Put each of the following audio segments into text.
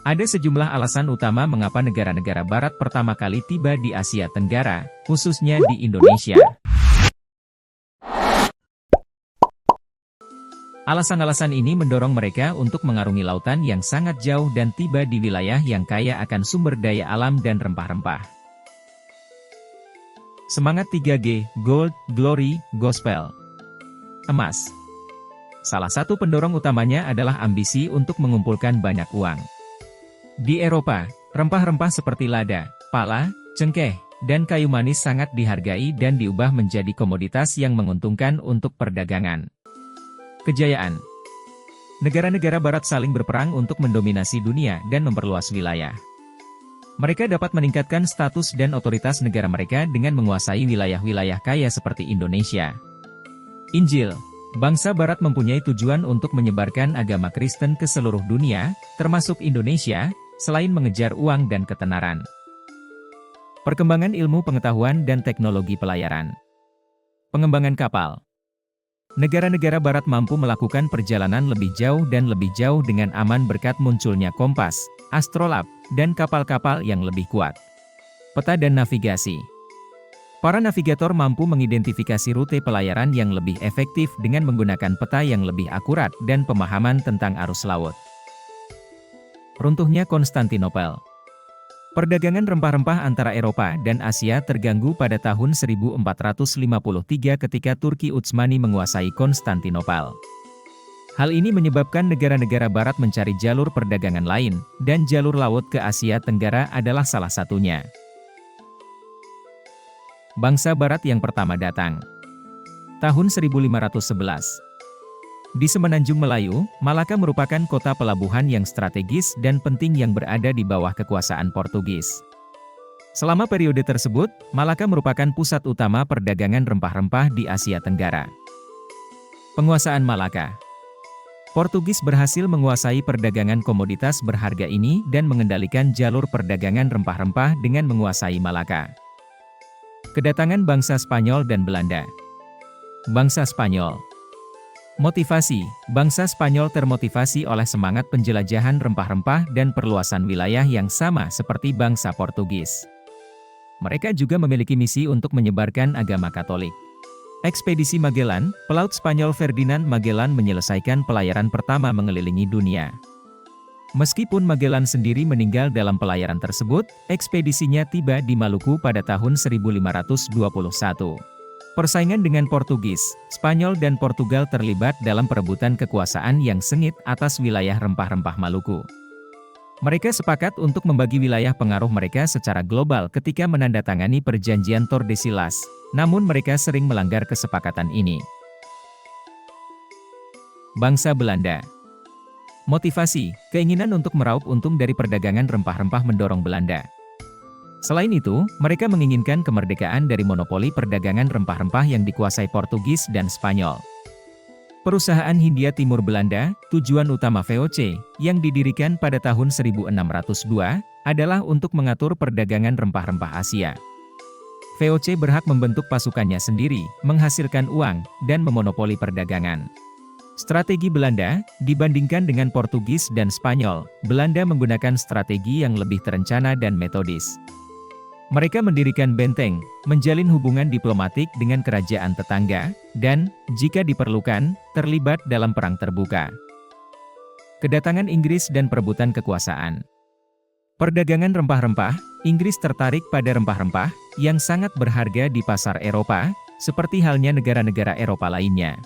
Ada sejumlah alasan utama mengapa negara-negara barat pertama kali tiba di Asia Tenggara, khususnya di Indonesia. Alasan-alasan ini mendorong mereka untuk mengarungi lautan yang sangat jauh dan tiba di wilayah yang kaya akan sumber daya alam dan rempah-rempah. Semangat 3G, Gold, Glory, Gospel. Emas. Salah satu pendorong utamanya adalah ambisi untuk mengumpulkan banyak uang. Di Eropa, rempah-rempah seperti lada, pala, cengkeh, dan kayu manis sangat dihargai dan diubah menjadi komoditas yang menguntungkan untuk perdagangan. Kejayaan. Negara-negara barat saling berperang untuk mendominasi dunia dan memperluas wilayah. Mereka dapat meningkatkan status dan otoritas negara mereka dengan menguasai wilayah-wilayah kaya seperti Indonesia. Injil. Bangsa barat mempunyai tujuan untuk menyebarkan agama Kristen ke seluruh dunia, termasuk Indonesia, selain mengejar uang dan ketenaran. Perkembangan ilmu pengetahuan dan teknologi pelayaran. Pengembangan kapal. Negara-negara barat mampu melakukan perjalanan lebih jauh dan lebih jauh dengan aman berkat munculnya kompas, astrolab, dan kapal-kapal yang lebih kuat. Peta dan navigasi. Para navigator mampu mengidentifikasi rute pelayaran yang lebih efektif dengan menggunakan peta yang lebih akurat dan pemahaman tentang arus laut. Runtuhnya Konstantinopel. Perdagangan rempah-rempah antara Eropa dan Asia terganggu pada tahun 1453 ketika Turki Utsmani menguasai Konstantinopel. Hal ini menyebabkan negara-negara barat mencari jalur perdagangan lain, dan jalur laut ke Asia Tenggara adalah salah satunya. Bangsa barat yang pertama datang. Tahun 1511. Di Semenanjung Melayu, Malaka merupakan kota pelabuhan yang strategis dan penting yang berada di bawah kekuasaan Portugis. Selama periode tersebut, Malaka merupakan pusat utama perdagangan rempah-rempah di Asia Tenggara. Penguasaan Malaka. Portugis berhasil menguasai perdagangan komoditas berharga ini dan mengendalikan jalur perdagangan rempah-rempah dengan menguasai Malaka. Kedatangan bangsa Spanyol dan Belanda. Bangsa Spanyol. Motivasi. Bangsa Spanyol termotivasi oleh semangat penjelajahan rempah-rempah dan perluasan wilayah yang sama seperti bangsa Portugis. Mereka juga memiliki misi untuk menyebarkan agama Katolik. Ekspedisi Magellan, pelaut Spanyol Ferdinand Magellan menyelesaikan pelayaran pertama mengelilingi dunia. Meskipun Magellan sendiri meninggal dalam pelayaran tersebut, ekspedisinya tiba di Maluku pada tahun 1521. Persaingan dengan Portugis, Spanyol dan Portugal terlibat dalam perebutan kekuasaan yang sengit atas wilayah rempah-rempah Maluku. Mereka sepakat untuk membagi wilayah pengaruh mereka secara global ketika menandatangani perjanjian Tordesillas, namun mereka sering melanggar kesepakatan ini. Bangsa Belanda. Motivasi, keinginan untuk meraup untung dari perdagangan rempah-rempah mendorong Belanda. Selain itu, mereka menginginkan kemerdekaan dari monopoli perdagangan rempah-rempah yang dikuasai Portugis dan Spanyol. Perusahaan Hindia Timur Belanda, tujuan utama VOC, yang didirikan pada tahun 1602, adalah untuk mengatur perdagangan rempah-rempah Asia. VOC berhak membentuk pasukannya sendiri, menghasilkan uang, dan memonopoli perdagangan. Strategi Belanda, dibandingkan dengan Portugis dan Spanyol, Belanda menggunakan strategi yang lebih terencana dan metodis. Mereka mendirikan benteng, menjalin hubungan diplomatik dengan kerajaan tetangga, dan, jika diperlukan, terlibat dalam perang terbuka. Kedatangan Inggris dan perebutan kekuasaan. Perdagangan rempah-rempah, Inggris tertarik pada rempah-rempah, yang sangat berharga di pasar Eropa, seperti halnya negara-negara Eropa lainnya.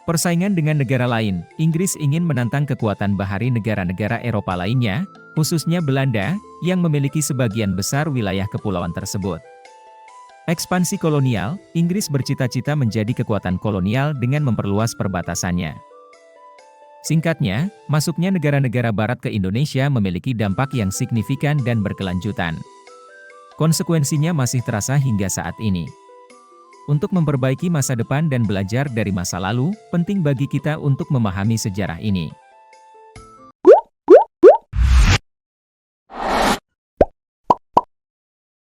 Persaingan dengan negara lain, Inggris ingin menantang kekuatan bahari negara-negara Eropa lainnya, khususnya Belanda, yang memiliki sebagian besar wilayah kepulauan tersebut. Ekspansi kolonial, Inggris bercita-cita menjadi kekuatan kolonial dengan memperluas perbatasannya. Singkatnya, masuknya negara-negara barat ke Indonesia memiliki dampak yang signifikan dan berkelanjutan. Konsekuensinya masih terasa hingga saat ini. Untuk memperbaiki masa depan dan belajar dari masa lalu, penting bagi kita untuk memahami sejarah ini.